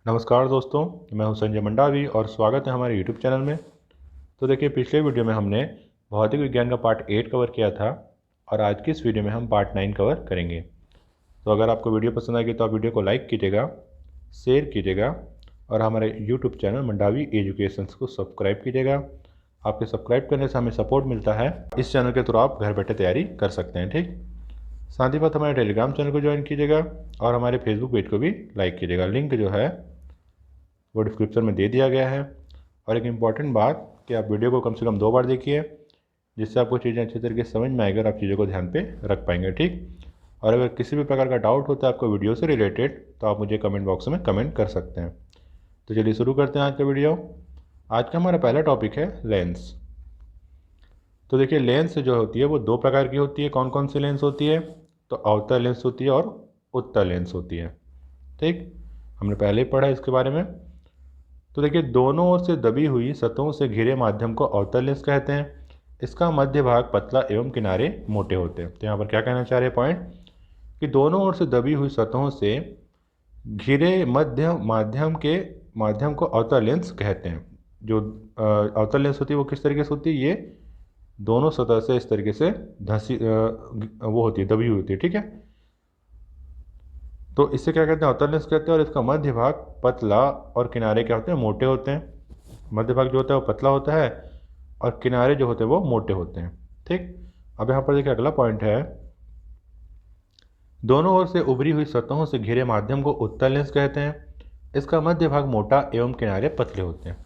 नमस्कार दोस्तों, मैं हूं संजय मंडावी और स्वागत है हमारे YouTube चैनल में। तो देखिए, पिछले वीडियो में हमने भौतिक विज्ञान का पार्ट 8 कवर किया था और आज की इस वीडियो में हम पार्ट 9 कवर करेंगे। तो अगर आपको वीडियो पसंद आएगी तो आप वीडियो को लाइक कीजिएगा, शेयर कीजिएगा और हमारे YouTube चैनल मंडावी एजुकेशंस को सब्सक्राइब कीजिएगा। आपके सब्सक्राइब करने से हमें सपोर्ट मिलता है। इस चैनल के थ्रू आप घर बैठे तैयारी कर सकते हैं, ठीक। साथ ही साथ हमारे टेलीग्राम चैनल को ज्वाइन कीजिएगा और हमारे फेसबुक पेज को भी लाइक कीजिएगा। लिंक जो है वो डिस्क्रिप्शन में दे दिया गया है। और एक इम्पॉर्टेंट बात कि आप वीडियो को कम से कम 2 बार देखिए, जिससे आपको चीज़ें अच्छी तरीके से समझ में आएगी और आप चीज़ों को ध्यान पे रख पाएंगे, ठीक। और अगर किसी भी प्रकार का डाउट होता है आपको वीडियो से रिलेटेड तो आप मुझे कमेंट बॉक्स में कमेंट कर सकते हैं। तो चलिए शुरू करते हैं आज का वीडियो। आज का हमारा पहला टॉपिक है लेंस। तो देखिए, लेंस जो होती है वो 2 प्रकार की होती है। कौन कौन सी लेंस होती है? तो अवतल लेंस होती है और उत्तल लेंस होती है, ठीक। हमने पहले ही पढ़ा इसके बारे में। तो देखिए, दोनों ओर से दबी हुई सतहों से घिरे माध्यम को अवतल लेंस कहते हैं। इसका मध्य भाग पतला एवं किनारे मोटे होते हैं। तो यहाँ पर क्या कहना चाह रहे हैं पॉइंट, कि दोनों ओर से दबी हुई सतहों से घिरे माध्यम को अवतल लेंस कहते हैं। जो अवतल लेंस होती है वो किस तरीके से होती है? ये दोनों सतह से इस तरीके से धसी वो होती है, दबी हुई होती है, ठीक है। तो इससे क्या कहते हैं? अवतल लेंस कहते हैं। और इसका मध्य भाग पतला और किनारे क्या होते हैं? मोटे होते हैं। मध्य भाग जो होता है वो पतला होता है और किनारे जो होते हैं वो मोटे होते हैं, ठीक। अब यहाँ पर देखिए, अगला पॉइंट है, दोनों ओर से उभरी हुई सतहों से घिरे माध्यम को उत्तल लेंस कहते हैं। इसका मध्य भाग मोटा एवं किनारे पतले होते हैं।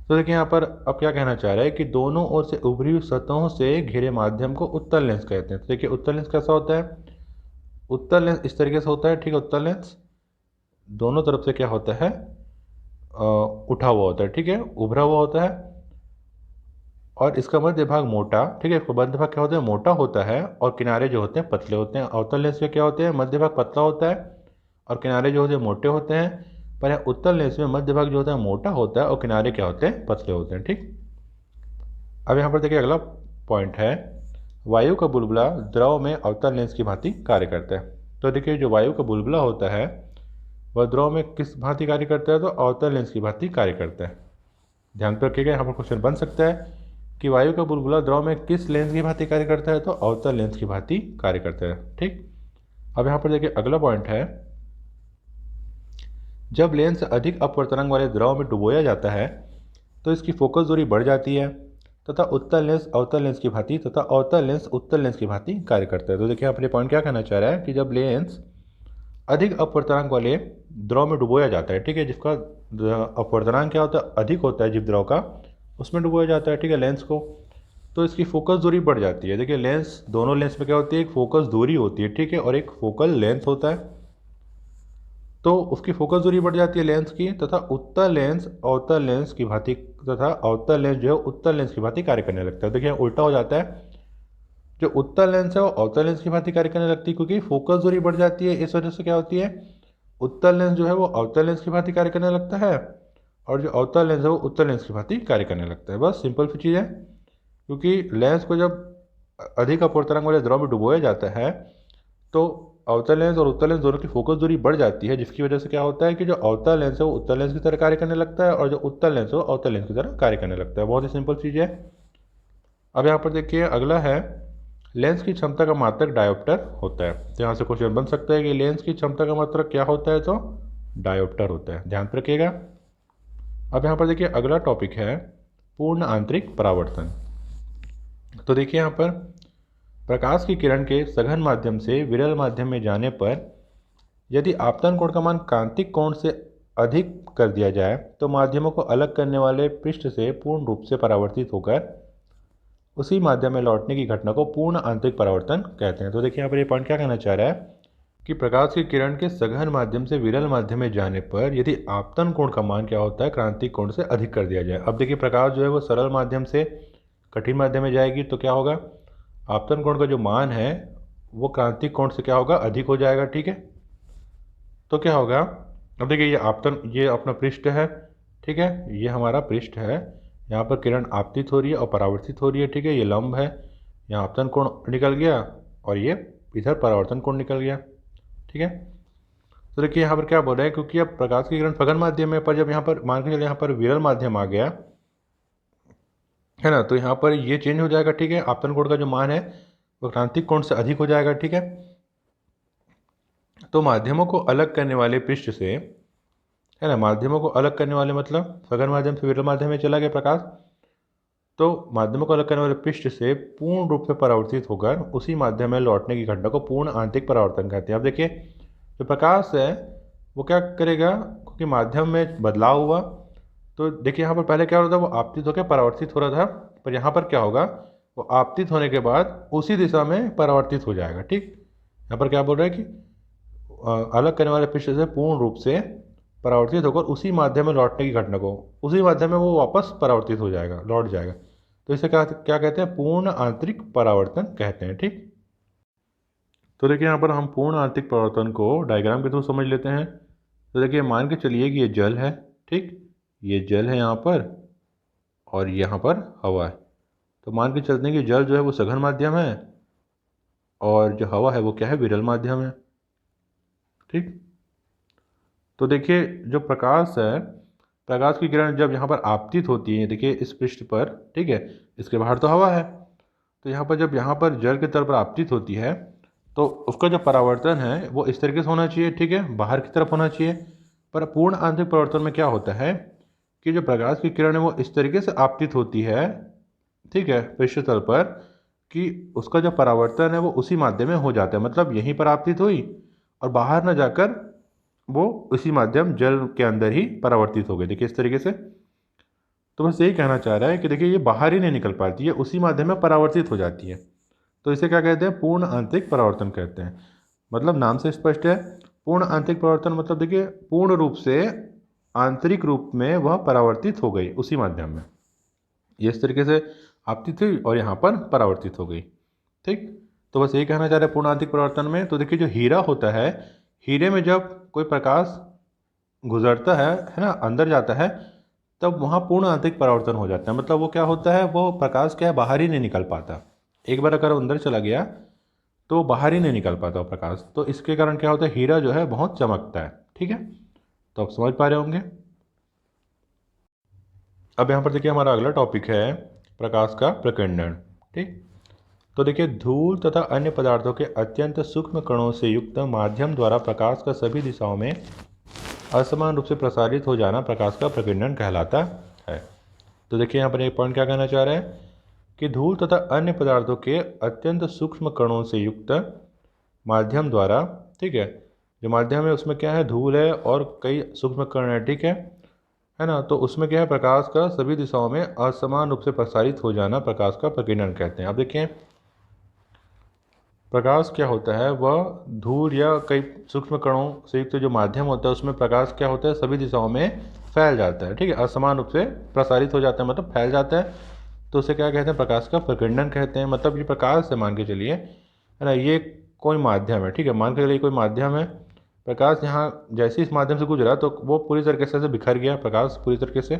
तो देखिए, यहाँ पर अब क्या कहना चाह रहा है कि दोनों ओर से उभरी हुई सतहों से घिरे माध्यम को उत्तल लेंस कहते हैं। तो देखिए, उत्तल लेंस कैसा होता है? उत्तल लेंस इस तरीके से होता है, ठीक है। उत्तल लेंस दोनों तरफ से क्या होता है? उठा हुआ होता है, ठीक है, उभरा हुआ होता है। और इसका मध्य भाग मोटा, ठीक है, इसका मध्य भाग क्या होता है? मोटा होता है और किनारे जो होते हैं पतले होते हैं। अवतल लेंस में क्या होते हैं? मध्य भाग पतला होता है और किनारे जो होते हैं मोटे होते हैं। पर यहाँ उत्तल लेंस में मध्य भाग जो होता है मोटा होता है और किनारे क्या होते हैं? पतले होते हैं, ठीक। अब यहाँ पर देखिए, अगला पॉइंट है, वायु का बुलबुला द्रव में अवतल लेंस की भांति कार्य करता है। तो देखिए, जो वायु का बुलबुला होता है वह द्रव में किस भांति कार्य करता है? तो अवतल लेंस की भांति कार्य करता है। ध्यान पर रखिएगा, यहाँ पर क्वेश्चन बन सकता है कि वायु का बुलबुला द्रव में किस लेंस की भांति कार्य करता है? तो अवतल लेंस की भांति कार्य करता है, ठीक। अब यहाँ पर देखिए, अगला पॉइंट है, जब लेंस अधिक अपवर्तनांक वाले द्रव में डुबोया जाता है तो इसकी फोकस दूरी बढ़ जाती है तथा उत्तल लेंस अवतल लेंस की भांति तथा अवतल लेंस उत्तल लेंस की भांति कार्य करता है। तो देखिए, अपने पॉइंट क्या कहना चाह रहा है कि जब लेंस अधिक अपवर्तनांक वाले द्रव में डुबोया जाता है, ठीक है, जिसका अपवर्तनांक क्या होता है? अधिक होता है, जीव द्रव का, उसमें डुबोया जाता है, ठीक है, लेंस को, तो इसकी फोकस दूरी बढ़ जाती है। देखिए, लेंस, दोनों लेंस में क्या होती है? एक फोकस दूरी होती है, ठीक है, और एक फोकल लेंथ होता है। तो उसकी फोकस दूरी बढ़ जाती है लेंस की, तथा उत्तल लेंस अवतल लेंस की भांति तथा अवतल लेंस जो है उत्तल लेंस की भांति कार्य करने लगता है। देखिए, उल्टा हो जाता है, जो उत्तल लेंस है वो अवतल लेंस की भांति कार्य करने लगती है, क्योंकि फोकस दूरी बढ़ जाती है। इस वजह से क्या होती है? उत्तल लेंस जो है वो अवतल लेंस की भांति कार्य करने लगता है और जो अवतल लेंस है वो उत्तल लेंस की भांति कार्य करने लगता है। बस सिंपल सी चीज़ है, क्योंकि लेंस को जब अधिक अपवर्तनांक वाले द्रव में डुबोया जाता है तो अवतल लेंस और उत्तल लेंस दोनों की फोकस दूरी बढ़ जाती है, जिसकी वजह से क्या होता है कि जो अवतल लेंस है वो उत्तल लेंस की तरह कार्य करने लगता है और जो उत्तल लेंस है वो अवतल लेंस की तरह कार्य करने लगता है। बहुत ही सिंपल चीज़ है। अब यहाँ पर देखिए, अगला है, लेंस की क्षमता का मात्रक डायोप्टर होता है। तो यहाँ से क्वेश्चन बन सकता है कि लेंस की क्षमता का मात्रक क्या होता है? तो डायोप्टर होता है। ध्यान रखिएगा। अब यहाँ पर देखिए, अगला टॉपिक है पूर्ण आंतरिक परावर्तन। तो देखिए, यहाँ पर प्रकाश की किरण के सघन माध्यम से विरल माध्यम में जाने पर यदि आपतन कोण का मान क्रांतिक कोण से अधिक कर दिया जाए तो माध्यमों को अलग करने वाले पृष्ठ से पूर्ण रूप से परावर्तित होकर उसी माध्यम में लौटने की घटना को पूर्ण आंतरिक परावर्तन कहते हैं। तो देखिए, यहाँ पर ये पॉइंट क्या कहना चाह रहा है कि प्रकाश की किरण के सघन माध्यम से विरल माध्यम में जाने पर यदि आपतन कोण का मान क्या होता है? क्रांतिक कोण से अधिक कर दिया जाए। अब देखिए, प्रकाश जो है वो सरल माध्यम से कठिन माध्यम में जाएगी तो क्या होगा? आपतन कोण का जो मान है वो क्रांतिक कोण से क्या होगा? अधिक हो जाएगा, ठीक है। तो क्या होगा? अब देखिए, ये अपना पृष्ठ है, ठीक है, ये हमारा पृष्ठ है। यहाँ पर किरण आपतित हो रही है और परावर्तित हो रही है, ठीक है, ये लंब है। यहाँ आपतन कोण निकल गया और ये इधर परावर्तन कोण निकल गया, ठीक है। तो देखिए यहाँ पर क्या बोल रहे हैं, क्योंकि अब प्रकाश की किरण सघन माध्यम है, पर जब यहाँ पर मान के चलिए यहाँ पर विरल माध्यम आ गया है ना, तो यहाँ पर ये चेंज हो जाएगा। ठीक है, आपतन कोण का जो मान है वो क्रांतिक कोण से अधिक हो जाएगा। ठीक है, तो माध्यमों को अलग करने वाले पृष्ठ से, है ना, माध्यमों को अलग करने वाले मतलब सघन माध्यम से विरल माध्यम में चला गया प्रकाश, तो माध्यमों को अलग करने वाले पृष्ठ से पूर्ण रूप से परावर्तित होकर उसी माध्यम में लौटने की घटना को पूर्ण आंतरिक परावर्तन कहते हैं। अब देखिए जो प्रकाश है वो क्या करेगा, क्योंकि माध्यम में बदलाव हुआ, तो देखिए यहाँ पर पहले क्या हो रहा था, वो आपतित होकर परावर्तित हो रहा था, पर यहाँ पर क्या होगा, वो आपतित होने के बाद उसी दिशा में परावर्तित हो जाएगा। ठीक, यहाँ पर क्या बोल रहा है कि अलग करने वाले पृष्ठ से पूर्ण रूप से परावर्तित होकर उसी माध्यम में लौटने की घटना को, उसी माध्यम में वो वापस परावर्तित हो जाएगा, लौट जाएगा, तो इसे क्या क्या कहते हैं, पूर्ण आंतरिक परावर्तन कहते हैं। ठीक, तो देखिए यहाँ पर हम पूर्ण आंतरिक परावर्तन को डायग्राम के थ्रू समझ लेते हैं। तो देखिए मान के चलिए कि ये जल है, ठीक, ये जल है यहाँ पर और यहाँ पर हवा है, तो मान के चलते हैं कि जल जो है वो सघन माध्यम है और जो हवा है वो क्या है, विरल माध्यम है। ठीक, तो देखिए जो प्रकाश है, प्रकाश की किरण जब यहाँ पर आपतित होती है, देखिए इस पृष्ठ पर, ठीक है, इसके बाहर तो हवा है, तो यहाँ पर जब यहाँ पर जल के तल पर आपतित होती है तो उसका जो परावर्तन है वो इस तरीके से होना चाहिए, ठीक है, बाहर की तरफ होना चाहिए। पर पूर्ण आंतरिक परावर्तन में क्या होता है कि जो प्रकाश की किरण है वो इस तरीके से आपतित होती है, ठीक है, पृष्ठ तल पर, कि उसका जो परावर्तन है वो उसी माध्यम में हो जाता है, मतलब यहीं पर आपतित हुई और बाहर न जाकर वो उसी माध्यम जल के अंदर ही परावर्तित हो गई। देखिए इस तरीके से, तो बस यही कहना चाह रहा है कि देखिए ये बाहर ही नहीं निकल पाती है, उसी माध्यम में परावर्तित हो जाती है, तो इसे क्या कहते हैं, पूर्ण आंतरिक परावर्तन कहते हैं। मतलब नाम से स्पष्ट है, पूर्ण आंतरिक परावर्तन मतलब देखिए पूर्ण रूप से आंतरिक रूप में वह परावर्तित हो गई उसी माध्यम में, ये इस तरीके से आपतित हुई और यहाँ पर परावर्तित हो गई। ठीक, तो बस यही कहना चाह रहे हैं पूर्ण आंतरिक परावर्तन में। तो देखिए जो हीरा होता है, हीरे में जब कोई प्रकाश गुजरता है ना, अंदर जाता है, तब वहाँ पूर्ण आंतरिक परावर्तन हो जाता है। मतलब वो क्या होता है, वो प्रकाश क्या है, बाहर ही नहीं निकल पाता, एक बार अगर अंदर चला गया तो बाहर ही नहीं निकल पाता वो प्रकाश, तो इसके कारण क्या होता है, हीरा जो है बहुत चमकता है। ठीक है, तो आप समझ पा रहे होंगे। अब यहाँ पर देखिए हमारा अगला टॉपिक है प्रकाश का प्रकीर्णन। ठीक, तो देखिए धूल तथा अन्य पदार्थों के अत्यंत सूक्ष्म कणों से युक्त माध्यम द्वारा प्रकाश का सभी दिशाओं में असमान रूप से प्रसारित हो जाना प्रकाश का प्रकीर्णन कहलाता है। तो देखिए यहाँ पर एक पॉइंट क्या कहना चाह रहे हैं कि धूल तथा अन्य पदार्थों के अत्यंत सूक्ष्म कणों से युक्त माध्यम द्वारा, ठीक है, जो माध्यम है उसमें क्या है, धूल है और कई सूक्ष्म कण है, ठीक है ना, तो उसमें क्या है, प्रकाश का सभी दिशाओं में असमान रूप से प्रसारित हो जाना प्रकाश का प्रकीर्णन कहते हैं। अब देखिए प्रकाश क्या होता है, वह धूल या कई सूक्ष्म कणों से युक्त जो माध्यम होता है उसमें प्रकाश क्या होता है, सभी दिशाओं में फैल जाता है, ठीक है, असमान रूप से प्रसारित हो जाता है, मतलब फैल जाता है, तो उसे क्या कहते हैं, प्रकाश का प्रकीर्णन कहते हैं। मतलब ये प्रकाश है, मान के चलिए, है ना, ये कोई माध्यम है, ठीक है, मान के चलिए कोई माध्यम है, प्रकाश यहाँ जैसे इस माध्यम से गुजरा तो वो पूरी तरीके से बिखर गया, प्रकाश पूरी तरीके से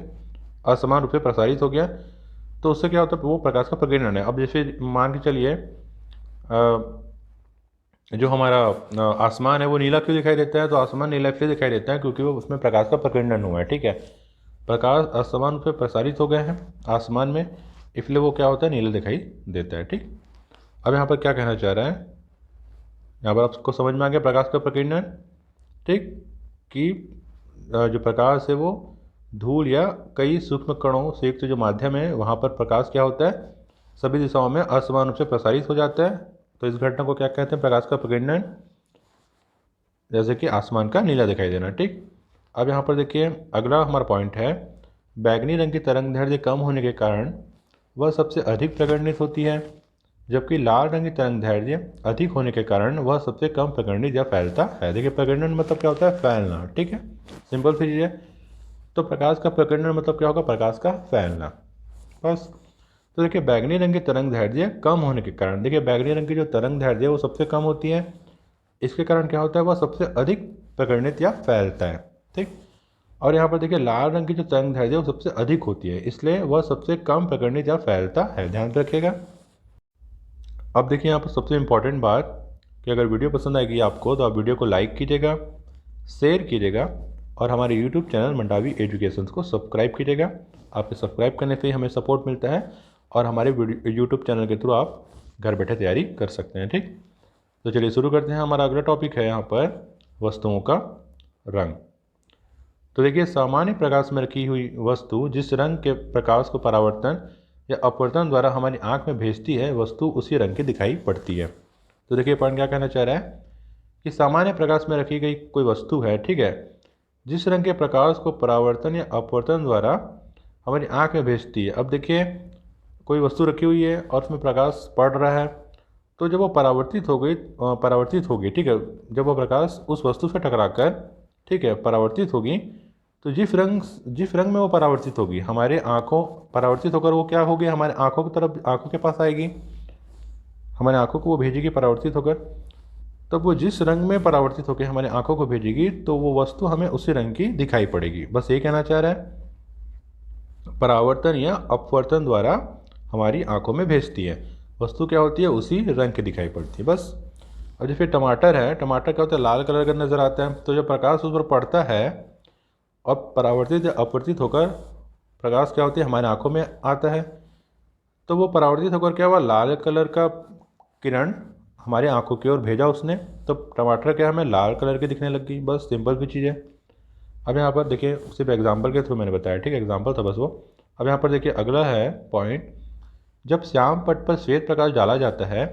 असमान रूप से प्रसारित हो गया, तो उससे क्या होता है, वो प्रकाश का प्रकीर्णन है। अब जैसे मान के चलिए जो हमारा आसमान है वो नीला क्यों दिखाई देता है, तो आसमान नीला क्यों दिखाई देता है, क्योंकि वो उसमें प्रकाश का प्रकीर्णन हुआ है, ठीक है, प्रकाश असमान रूप से प्रसारित हो गए हैं आसमान में, इसलिए वो क्या होता है, नीला दिखाई देता है। ठीक, अब यहाँ पर क्या कहना चाह रहा है, यहाँ पर आपको समझ में आ गया प्रकाश का प्रकीर्णन। ठीक, कि जो प्रकाश है वो धूल या कई सूक्ष्म कणों से युक्त जो माध्यम है वहाँ पर प्रकाश क्या होता है, सभी दिशाओं में असमान रूप से प्रसारित हो जाता है, तो इस घटना को क्या कहते हैं, प्रकाश का प्रकीर्णन, जैसे कि आसमान का नीला दिखाई देना। ठीक, अब यहाँ पर देखिए अगला हमारा पॉइंट है, बैगनी रंग की तरंग दैर्ध्य कम होने के कारण वह सबसे अधिक प्रकर्णित होती है, जबकि लाल रंग की तरंग दैर्ध्य अधिक होने के कारण वह सबसे कम प्रकर्णित या फैलता है। देखिए प्रकर्णन मतलब क्या होता है, फैलना, ठीक है, सिंपल सी चीज़ है। तो प्रकाश का प्रकर्णन मतलब क्या होगा, प्रकाश का फैलना, बस। तो देखिए बैगनी रंग की तरंग दैर्ध्य कम होने के कारण, देखिए बैगनी रंग की जो तरंग दैर्ध्य है वो सबसे कम होती है, इसके कारण क्या होता है, वह सबसे अधिक प्रकर्णित या फैलता है। ठीक, और यहाँ पर देखिए लाल रंग की जो तरंग दैर्ध्य वो सबसे अधिक होती है, इसलिए वह सबसे कम प्रकर्णित या फैलता है, ध्यान रखिएगा। अब देखिए यहाँ पर सबसे इम्पॉर्टेंट बात कि अगर वीडियो पसंद आएगी आपको तो आप वीडियो को लाइक कीजिएगा, शेयर कीजिएगा और हमारे यूट्यूब चैनल मंडावी एजुकेशन को सब्सक्राइब कीजिएगा। आपके सब्सक्राइब करने से ही हमें सपोर्ट मिलता है और हमारे यूट्यूब चैनल के थ्रू आप घर बैठे तैयारी कर सकते हैं। ठीक, तो चलिए शुरू करते हैं। हमारा अगला टॉपिक है यहाँ पर वस्तुओं का रंग। तो देखिए, सामान्य प्रकाश में रखी हुई वस्तु जिस रंग के प्रकाश को परावर्तन या अपवर्तन द्वारा हमारी आंख में भेजती है, वस्तु उसी रंग की दिखाई पड़ती है। तो देखिए पॉइंट क्या कहना चाह रहा है कि सामान्य प्रकाश में रखी गई कोई वस्तु है, ठीक है, जिस रंग के प्रकाश को परावर्तन या अपवर्तन द्वारा हमारी आंख में भेजती है। अब देखिए, कोई वस्तु रखी हुई है और उसमें प्रकाश पड़ रहा है, तो जब वो परावर्तित होगी, ठीक है, जब वो प्रकाश उस वस्तु से टकराकर, ठीक है, परावर्तित होगी, तो जिस रंग में वो परावर्तित होगी, हमारे आँखों परावर्तित होकर वो क्या होगी, हमारे आँखों की तरफ, आँखों के पास आएगी, हमारे आँखों को वो भेजेगी परावर्तित होकर। तब वो जिस रंग में परावर्तित होकर हमारे आँखों को भेजेगी, तो वो वस्तु हमें उसी रंग की दिखाई पड़ेगी। बस ये कहना चाह रहा है, परावर्तन या अपवर्तन द्वारा हमारी आँखों में भेजती है, वस्तु क्या होती है, उसी रंग की दिखाई पड़ती है, बस। और जैसे टमाटर है, टमाटर क्या होता है, लाल कलर का नज़र आता है। तो जब प्रकाश उस पर पड़ता है और परावर्तित या अपवर्तित होकर प्रकाश क्या होती है, हमारे आँखों में आता है, तो वो परावर्तित होकर क्या हुआ, लाल कलर का किरण हमारे आँखों की ओर भेजा उसने, तो टमाटर क्या हमें लाल कलर की दिखने लग गई। बस सिंपल सी चीज़ है। अब यहाँ पर देखिए, सिर्फ एग्जाम्पल के थ्रू मैंने बताया, ठीक है, एग्जाम्पल था बस वो। अब यहाँ पर देखिए अगला है पॉइंट, जब श्याम पट पर श्वेत प्रकाश डाला जाता है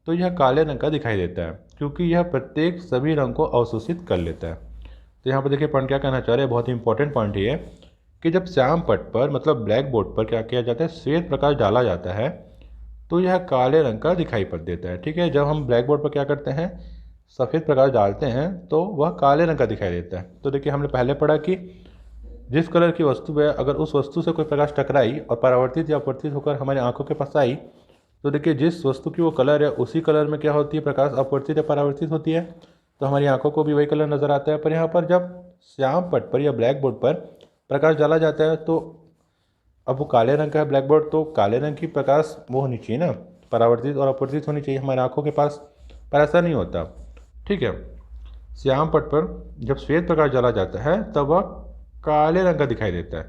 तो यह काले रंग का दिखाई देता है, क्योंकि यह प्रत्येक सभी रंग को अवशोषित कर लेता है। तो यहाँ पर देखिए पॉइंट क्या कहना चाह रहे हैं, बहुत ही इंपॉर्टेंट पॉइंट ये है कि जब श्याम पट पर, मतलब ब्लैक बोर्ड पर क्या किया जाता है, श्वेत प्रकाश डाला जाता है, तो यह काले रंग का दिखाई पड़ देता है। ठीक है, जब हम ब्लैक बोर्ड पर क्या करते हैं, सफ़ेद प्रकाश डालते हैं, तो वह काले रंग का दिखाई देता है। तो देखिए, हमने पहले पढ़ा कि जिस कलर की वस्तु है, अगर उस वस्तु से कोई प्रकाश टकराई और परावर्तित या अपवर्तित होकर हमारी आंखों के पास आई, तो देखिए जिस वस्तु की वो कलर है, उसी कलर में क्या होती है, प्रकाश अपवर्तित या परावर्तित होती है, तो हमारी आंखों को भी वही कलर नज़र आता है। पर यहाँ पर जब श्याम पट पर या ब्लैक बोर्ड पर प्रकाश डाला जाता है, तो अब वो काले रंग का है ब्लैक बोर्ड, तो काले रंग की प्रकाश वो होनी चाहिए ना, परावर्तित और अपवर्तित होनी चाहिए हमारी आंखों के पास, पर ऐसा नहीं होता। ठीक है, श्याम पट पर जब श्वेत प्रकाश डाला जाता है, तब वह काले रंग का दिखाई देता है,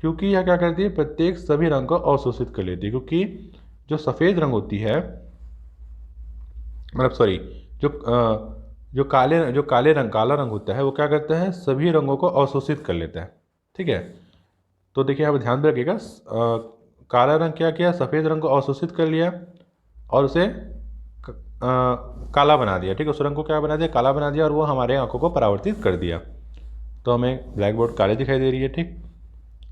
क्योंकि यह क्या करती है, प्रत्येक सभी रंग को अवशोषित कर लेती है। क्योंकि जो सफ़ेद रंग होती है, मतलब सॉरी, जो काला रंग होता है, वो क्या करता है, सभी रंगों को अवशोषित कर लेता है। ठीक है, तो देखिए आप ध्यान में रखिएगा, काला रंग क्या किया, सफ़ेद रंग को अवशोषित कर लिया और उसे काला बना दिया। ठीक है, उस रंग को क्या बना दिया, काला बना दिया, और वो हमारे आंखों को परावर्तित कर दिया, तो हमें ब्लैक बोर्ड काले दिखाई दे रही है। ठीक,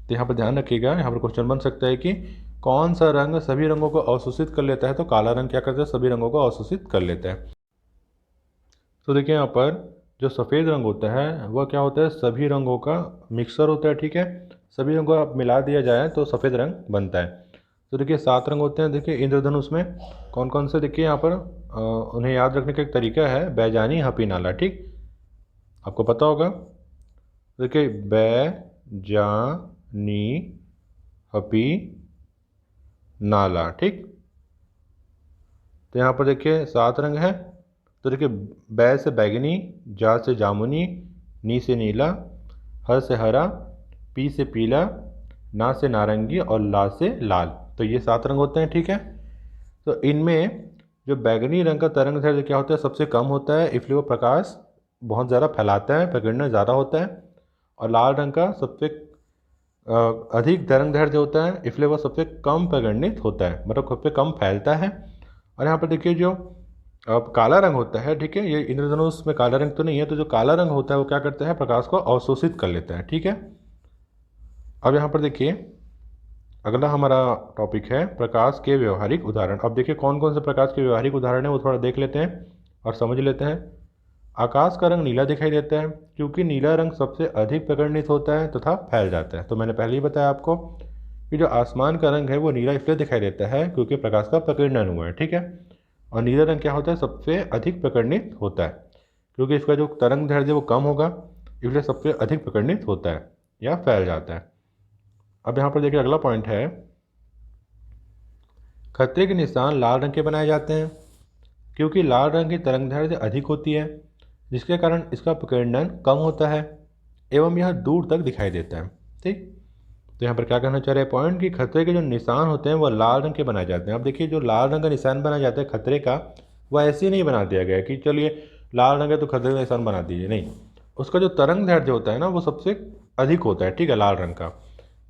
तो यहाँ पर ध्यान रखिएगा, यहाँ पर क्वेश्चन बन सकता है कि कौन सा रंग सभी रंगों को अवशोषित कर लेता है, तो काला रंग क्या करता है, सभी रंगों को अवशोषित कर लेता है। तो देखिए यहाँ पर जो सफ़ेद रंग होता है, वह क्या होता है, सभी रंगों का मिक्सर होता है। ठीक है, सभी रंगों को मिला दिया जाए तो सफ़ेद रंग बनता है। तो देखिए 7 रंग होते हैं। देखिए इंद्रधनुष में कौन कौन से, देखिए यहाँ पर उन्हें याद रखने का एक तरीका है, बैजानी, हपी, नाला। ठीक, आपको पता होगा। देखिए बैजानी, हपी, नाला। ठीक, तो यहाँ पर देखिए 7 रंग हैं। तो देखिए बै से बैगनी, जा से जामुनी, नी से नीला, ह से हरा, पी से पीला, ना से नारंगी और ला से लाल। तो ये 7 रंग होते हैं। ठीक है, तो इनमें जो बैगनी रंग का तरंग दैर्ध्य क्या होता है, सबसे कम होता है, इसलिए वो प्रकाश बहुत ज़्यादा फैलाता है, प्रकीर्णन ज़्यादा होता है। और लाल रंग का सबसे अधिक तरंग दैर्ध्य होता है, इसलिए वह सबसे कम प्रकीर्णित होता है, मतलब खुद पे कम फैलता है। और यहाँ पर देखिए जो अब काला रंग होता है, ठीक है, ये इंद्रधनुष में काला रंग तो नहीं है, तो जो काला रंग होता है वो क्या करता है, प्रकाश को अवशोषित कर लेता है। ठीक है, अब यहाँ पर देखिए अगला हमारा टॉपिक है प्रकाश के व्यवहारिक उदाहरण। अब देखिए कौन कौन से प्रकाश के व्यवहारिक उदाहरण है, वो थोड़ा देख लेते हैं और समझ लेते हैं। आकाश का रंग नीला दिखाई देता है, क्योंकि नीला रंग सबसे अधिक प्रकीर्णित होता है तथा फैल जाता है। तो मैंने पहले ही बताया आपको कि जो आसमान का रंग है वो नीला इसलिए दिखाई देता है क्योंकि प्रकाश का प्रकीर्णन हुआ है। ठीक है, और नीला रंग क्या होता है, सबसे अधिक प्रकीर्णित होता है, क्योंकि इसका जो तरंग दैर्ध्य वो कम होगा, इसलिए सबसे अधिक प्रकीर्णित होता है या फैल जाता है। अब यहाँ पर देखिए अगला पॉइंट है, खतरे के निशान लाल रंग के बनाए जाते हैं, क्योंकि लाल रंग की तरंग दैर्ध्य अधिक होती है, जिसके कारण इसका प्रकीर्णन कम होता है एवं यह दूर तक दिखाई देता है। ठीक, तो यहाँ पर क्या कहना चाह रहे हैं पॉइंट कि खतरे के जो निशान होते हैं वो लाल रंग के बनाए जाते हैं। अब देखिए जो लाल रंग का निशान बनाया जाता है खतरे का, वह ऐसे ही नहीं बना दिया गया कि चलिए लाल रंग है तो खतरे का निशान बना दीजिए, नहीं, उसका जो तरंग दैर्ध्य होता है ना वो सबसे अधिक होता है, ठीक है, लाल रंग का।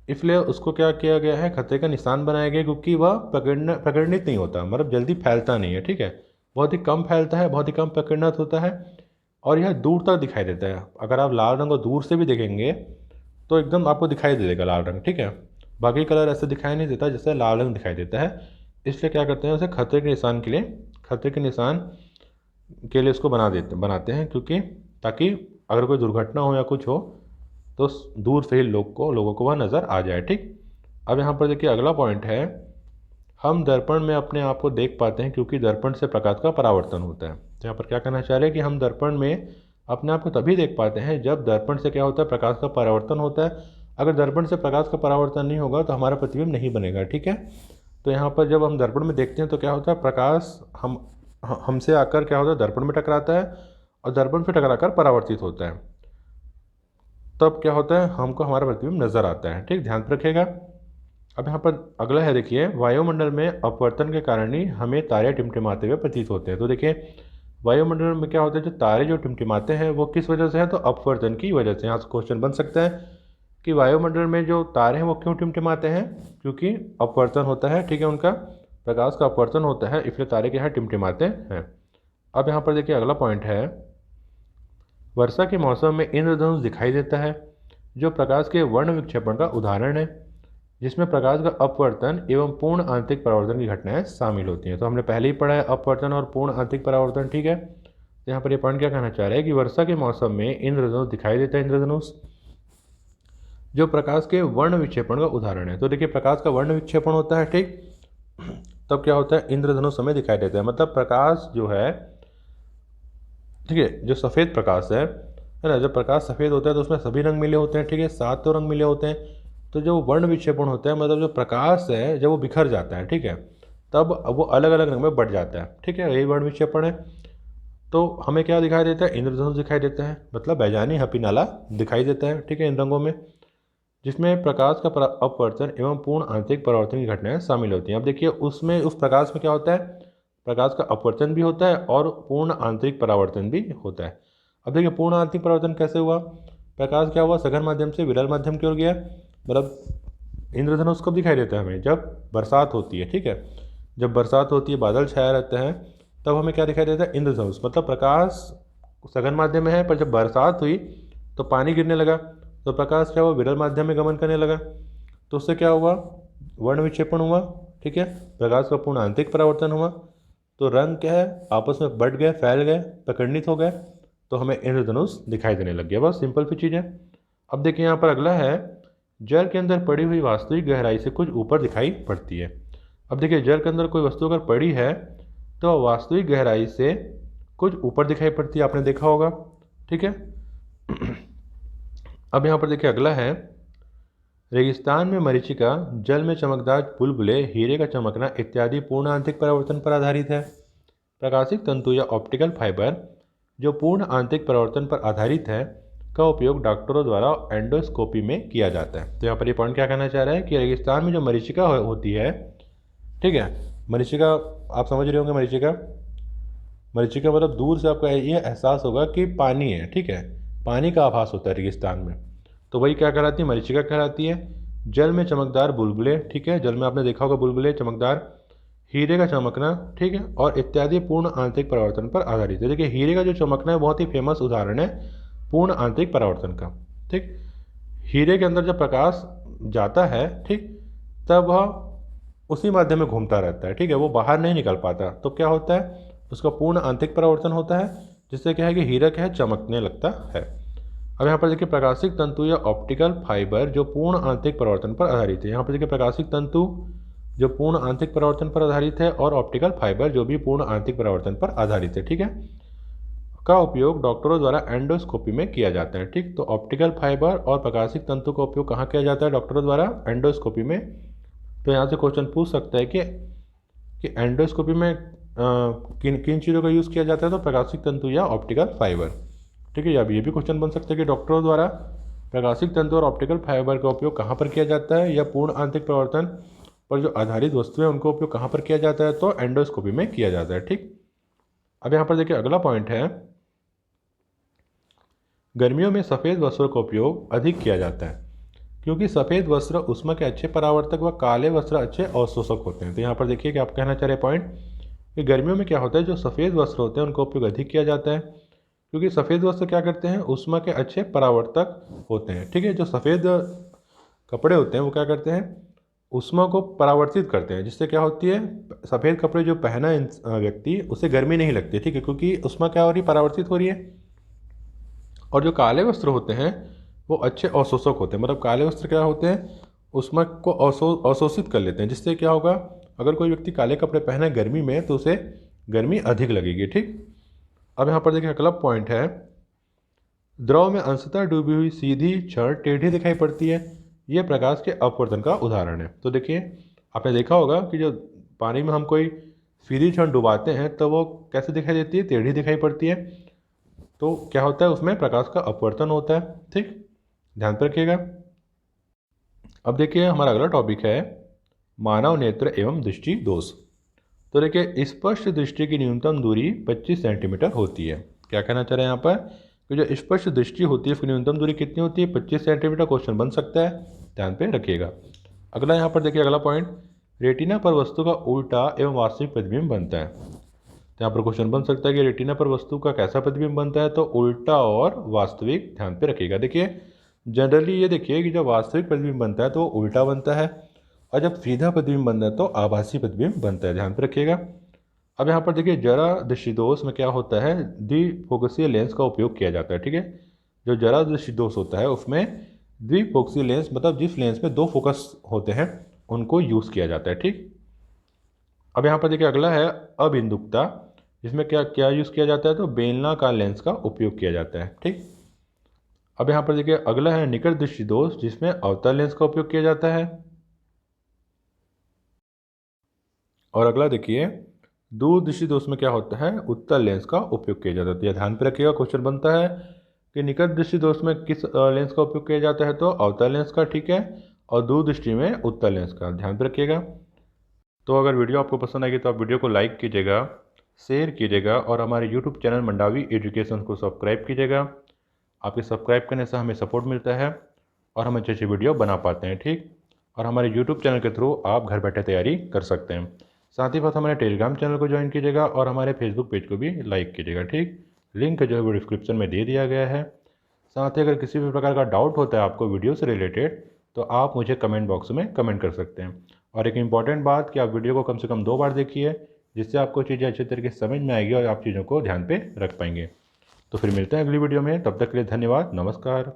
इसलिए उसको क्या किया गया है, खतरे का निशान बनाया गया क्योंकि वह प्रकीर्णित नहीं होता, मतलब जल्दी फैलता नहीं है, ठीक है, बहुत ही कम फैलता है, बहुत ही कम प्रकीर्णित होता है और यह दूर तक दिखाई देता है। अगर आप लाल रंग को दूर से भी देखेंगे तो एकदम आपको दिखाई दे देगा लाल रंग, ठीक है। बाकी कलर ऐसे दिखाई नहीं देता जैसे लाल रंग दिखाई देता है। इसलिए क्या करते हैं उसे खतरे के निशान के लिए, खतरे के निशान के लिए उसको बनाते हैं क्योंकि ताकि अगर कोई दुर्घटना हो या कुछ हो तो दूर से ही लोगों को वह नज़र आ जाए। ठीक, अब यहाँ पर देखिए अगला पॉइंट है, हम दर्पण में अपने आप को देख पाते हैं क्योंकि दर्पण से प्रकाश का परावर्तन होता है। तो यहाँ पर क्या कहना चाह रहे हैं कि हम दर्पण में अपने आप को तभी देख पाते हैं जब दर्पण से क्या होता है, प्रकाश का परावर्तन होता है। अगर दर्पण से प्रकाश का परावर्तन नहीं होगा तो हमारा प्रतिबिंब नहीं बनेगा, ठीक है। तो यहाँ पर जब हम दर्पण में देखते हैं तो क्या होता है, प्रकाश हमसे आकर क्या होता है, दर्पण में टकराता है और दर्पण से टकराकर परावर्तित होता है। तब क्या होता है, हमको हमारा प्रतिबिंब नजर आता है। ठीक, ध्यान रखिएगा। अब यहाँ पर अगला है, देखिए वायुमंडल में अपवर्तन के कारण ही हमें तारे टिमटिमाते हुए प्रतीत होते हैं। तो देखिए वायुमंडल में क्या होता है, जो तारे जो टिमटिमाते हैं वो किस वजह से है, तो अपवर्तन की वजह से। यहाँ से क्वेश्चन बन सकता है कि वायुमंडल में जो तारे हैं वो क्यों टिमटिमाते हैं, क्योंकि अपवर्तन होता है, ठीक है, उनका प्रकाश का अपवर्तन होता है, इसलिए तारे के यहाँ टिमटिमाते हैं। अब यहाँ पर देखिए अगला पॉइंट है, वर्षा के मौसम में इंद्रधनुष दिखाई देता है जो प्रकाश के वर्ण विक्षेपण का उदाहरण है, जिसमें प्रकाश का अपवर्तन एवं पूर्ण आंतरिक परावर्तन की घटनाएं शामिल होती हैं। तो हमने पहले ही पढ़ा है अपवर्तन और पूर्ण आंतरिक परावर्तन, ठीक है। तो यहाँ पर ये पॉइंट क्या कहना चाह रहे हैं कि वर्षा के मौसम में इंद्रधनुष दिखाई देता है, इंद्रधनुष जो प्रकाश के वर्ण विक्षेपण का उदाहरण है। तो देखिए प्रकाश का वर्ण विक्षेपण होता है, ठीक, तब क्या होता है, इंद्रधनुष हमें दिखाई देता है। मतलब प्रकाश जो है, ठीक है, जो सफ़ेद प्रकाश है ना, जब प्रकाश सफ़ेद होता है तो उसमें सभी रंग मिले होते हैं, ठीक है, 7 तो रंग मिले होते हैं। तो जो वर्ण विक्षेपण होता है, मतलब जो प्रकाश है जब वो बिखर जाता है, ठीक है, तब वो अलग अलग रंग में बढ़ जाता है, ठीक है, यही वर्ण विक्षेपण है। तो हमें क्या दिखाई देता है, इंद्रधनुष दिखाई देता है, मतलब बैजानी हपीनाला दिखाई देता है, ठीक है, इन रंगों में, जिसमें प्रकाश का अपवर्तन एवं पूर्ण आंतरिक परावर्तन की घटनाएं शामिल होती हैं। अब देखिए उसमें, उस प्रकाश में क्या होता है, प्रकाश का अपवर्तन भी होता है और पूर्ण आंतरिक परावर्तन भी होता है। अब देखिए पूर्ण आंतरिक परावर्तन कैसे हुआ, प्रकाश क्या हुआ, सघन माध्यम से विरल माध्यम की ओर गया। मतलब इंद्रधनुष कब दिखाई देता है हमें, जब बरसात होती है, ठीक है, जब बरसात होती है, बादल छाया रहते हैं, तब हमें क्या दिखाई देता है, इंद्रधनुष। मतलब प्रकाश सघन माध्यम में है, पर जब बरसात हुई तो पानी गिरने लगा, तो प्रकाश क्या हुआ, विरल माध्यम में गमन करने लगा। तो उससे क्या हुआ, वर्ण विक्षेपण हुआ, ठीक है, प्रकाश का पूर्ण आंतरिक परावर्तन हुआ, तो रंग क्या है, आपस में बढ़ गए, फैल गए, प्रकीर्णित हो गए, तो हमें इंद्रधनुष दिखाई देने लग गया। बस सिंपल सी चीज़ है। अब देखिए यहाँ पर अगला है, जल के अंदर पड़ी हुई वास्तविक गहराई से कुछ ऊपर दिखाई पड़ती है। अब देखिए जल के अंदर कोई वस्तु अगर पड़ी है तो वास्तविक गहराई से कुछ ऊपर दिखाई पड़ती है, आपने देखा होगा, ठीक है। अब यहाँ पर देखिए अगला है, रेगिस्तान में मरीचिका, जल में चमकदार बुलबुले, हीरे का चमकना इत्यादि पूर्ण आंतरिक परावर्तन पर आधारित है। प्रकाशिक तंतु या ऑप्टिकल फाइबर जो पूर्ण आंतरिक परावर्तन पर आधारित है का उपयोग डॉक्टरों द्वारा एंडोस्कोपी में किया जाता है। तो यहाँ पर ये पॉइंट क्या कहना चाह रहा है कि रेगिस्तान में जो मरीचिका होती है, ठीक है, मरीचिका आप समझ रहे होंगे, मरीचिका, मरीचिका मतलब दूर से आपको ये एहसास होगा कि पानी है, ठीक है, पानी का आभास होता है रेगिस्तान में, तो वही क्या कहलाती है, मरीचिका कहलाती है। जल में चमकदार बुलबुले, ठीक है, जल में आपने देखा होगा बुलबुले चमकदार, हीरे का चमकना, ठीक है, और इत्यादि पूर्ण आंतरिक परावर्तन पर आधारित है। देखिए हीरे का जो चमकना है बहुत ही फेमस उदाहरण है पूर्ण आंतरिक परावर्तन का, ठीक। हीरे के अंदर जब प्रकाश जाता है, ठीक, तब वह उसी माध्यम में घूमता रहता है, ठीक है, वो बाहर नहीं निकल पाता, तो क्या होता है, उसका पूर्ण आंतरिक परावर्तन होता है, जिससे क्या है कि हीरा क्या है, चमकने लगता है। अब यहाँ पर देखिए प्रकाशिक तंतु या ऑप्टिकल फाइबर जो पूर्ण आंतरिक परावर्तन पर आधारित है। यहाँ पर देखिए प्रकाशिक तंतु जो पूर्ण आंतरिक परावर्तन पर आधारित है और ऑप्टिकल फाइबर जो भी पूर्ण आंतरिक परावर्तन पर आधारित है, ठीक है, का उपयोग डॉक्टरों द्वारा एंडोस्कोपी में किया जाता है, ठीक। तो ऑप्टिकल फाइबर और प्रकाशिक तंतु का उपयोग कहाँ किया जाता है, डॉक्टरों द्वारा एंडोस्कोपी में। तो यहाँ से क्वेश्चन पूछ सकता है कि एंडोस्कोपी में किन किन चीज़ों का यूज़ किया जाता है, तो प्रकाशिक तंतु या ऑप्टिकल फाइबर। ठीक है। या ये भी क्वेश्चन बन सकता है कि डॉक्टरों द्वारा प्रकाशिक तंतु और ऑप्टिकल फाइबर का उपयोग कहाँ पर किया जाता है, या पूर्ण आंतरिक प्रवर्तन पर जो आधारित वस्तुएं उनका उपयोग कहाँ पर किया जाता है, तो एंडोस्कोपी में किया जाता है। ठीक। अब यहाँ पर देखिए अगला पॉइंट है, गर्मियों में सफ़ेद वस्त्रों का उपयोग अधिक किया जाता है क्योंकि सफ़ेद वस्त्र ऊष्मा के अच्छे परावर्तक व काले वस्त्र अच्छे अवशोषक होते हैं। तो यहाँ पर देखिए कि आप कहना चाह रहे पॉइंट कि गर्मियों में क्या होता है, जो सफ़ेद वस्त्र होते हैं उनका उपयोग अधिक किया जाता है क्योंकि सफ़ेद वस्त्र क्या करते हैं, ऊष्मा के अच्छे परावर्तक होते हैं। ठीक है। जो सफ़ेद कपड़े होते हैं वो क्या करते हैं, ऊष्मा को परावर्तित करते हैं, जिससे क्या होती है, सफ़ेद कपड़े जो पहना व्यक्ति उसे गर्मी नहीं लगती। ठीक है, क्योंकि ऊष्मा क्या हो रही है, परावर्तित हो रही है। और जो काले वस्त्र होते हैं वो अच्छे अवशोषक होते हैं, मतलब काले वस्त्र क्या होते हैं, ऊष्मा को अवशोषित कर लेते हैं, जिससे क्या होगा, अगर कोई व्यक्ति काले कपड़े पहने गर्मी में तो उसे गर्मी अधिक लगेगी। ठीक। अब यहाँ पर देखिए अगला पॉइंट है, द्रव में अंशतः डूबी हुई सीधी छड़ टेढ़ी दिखाई पड़ती है, यह प्रकाश के अपवर्तन का उदाहरण है। तो देखिए आपने देखा होगा कि जो पानी में हम कोई सीधी छड़ डुबाते हैं तो वो कैसे दिखाई देती है, टेढ़ी दिखाई पड़ती है। तो क्या होता है, उसमें प्रकाश का अपवर्तन होता है। ठीक, ध्यान पर रखिएगा। अब देखिए हमारा अगला टॉपिक है मानव नेत्र एवं दृष्टि दोष। तो देखिए स्पष्ट दृष्टि की न्यूनतम दूरी 25 सेंटीमीटर होती है। क्या कहना चाह रहे हैं यहाँ पर कि जो स्पष्ट दृष्टि होती है उसकी न्यूनतम दूरी कितनी होती है, 25 सेंटीमीटर। क्वेश्चन बन सकता है, ध्यान पे रखिएगा। अगला यहाँ पर देखिए अगला पॉइंट, रेटिना पर वस्तु का उल्टा एवं वास्तविक प्रतिबिंब बनता है। तो यहाँ पर क्वेश्चन बन सकता है कि रेटिना पर वस्तु का कैसा प्रतिबिंब बनता है, तो उल्टा और वास्तविक। ध्यान पे रखिएगा। देखिए जनरली ये देखिए कि जब वास्तविक प्रतिबिंब बनता है तो वो उल्टा बनता है, और जब सीधा प्रतिबिंब बनता है तो आभासी प्रतिबिंब बनता है। ध्यान पे रखिएगा। अब यहाँ पर देखिए जरा दृष्टि दोष में क्या होता है, द्विफोकसीय लेंस का उपयोग किया जाता है। ठीक है, जो जरा दृष्टि दोष होता है उसमें द्विफोकसीय लेंस, मतलब जिस लेंस में दो फोकस होते हैं उनको यूज़ किया जाता है। ठीक। अब यहाँ पर देखिए अगला है अबिंदुकता, जिसमें क्या क्या यूज़ किया जाता है, तो बेलनाकार लेंस का उपयोग किया जाता है। ठीक। अब यहाँ पर देखिए अगला है निकट दृष्टि दोष, जिसमें अवतल लेंस का उपयोग किया जाता है। और अगला देखिए दूर दृष्टि दोष में क्या होता है, उत्तल लेंस का उपयोग किया जाता है। तो ध्यान पे रखिएगा, क्वेश्चन बनता है कि निकट दृष्टि दोष में किस लेंस का उपयोग किया जाता है, तो अवतल लेंस का। ठीक है, और दूर दृष्टि में उत्तल लेंस का। ध्यान पे रखिएगा। तो अगर वीडियो आपको पसंद आएगी तो आप वीडियो को लाइक कीजिएगा, शेयर कीजिएगा, और हमारे यूट्यूब चैनल मंडावी एजुकेशन को सब्सक्राइब कीजिएगा। आपके सब्सक्राइब करने से हमें सपोर्ट मिलता है और हम अच्छी अच्छी वीडियो बना पाते हैं। ठीक, और हमारे यूट्यूब चैनल के थ्रू आप घर बैठे तैयारी कर सकते हैं। साथ ही साथ हमारे टेलीग्राम चैनल को ज्वाइन कीजिएगा और हमारे फेसबुक पेज को भी लाइक कीजिएगा। ठीक, लिंक जो है वो डिस्क्रिप्शन में दे दिया गया है। साथ ही अगर किसी भी प्रकार का डाउट होता है आपको वीडियो से रिलेटेड, तो आप मुझे कमेंट बॉक्स में कमेंट कर सकते हैं। और एक इम्पॉर्टेंट बात कि आप वीडियो को कम से कम 2 बार देखिए, जिससे आपको चीज़ें अच्छे तरीके से समझ में आएगी और आप चीज़ों को ध्यान पे रख पाएंगे। तो फिर मिलते हैं अगली वीडियो में, तब तक के लिए धन्यवाद, नमस्कार।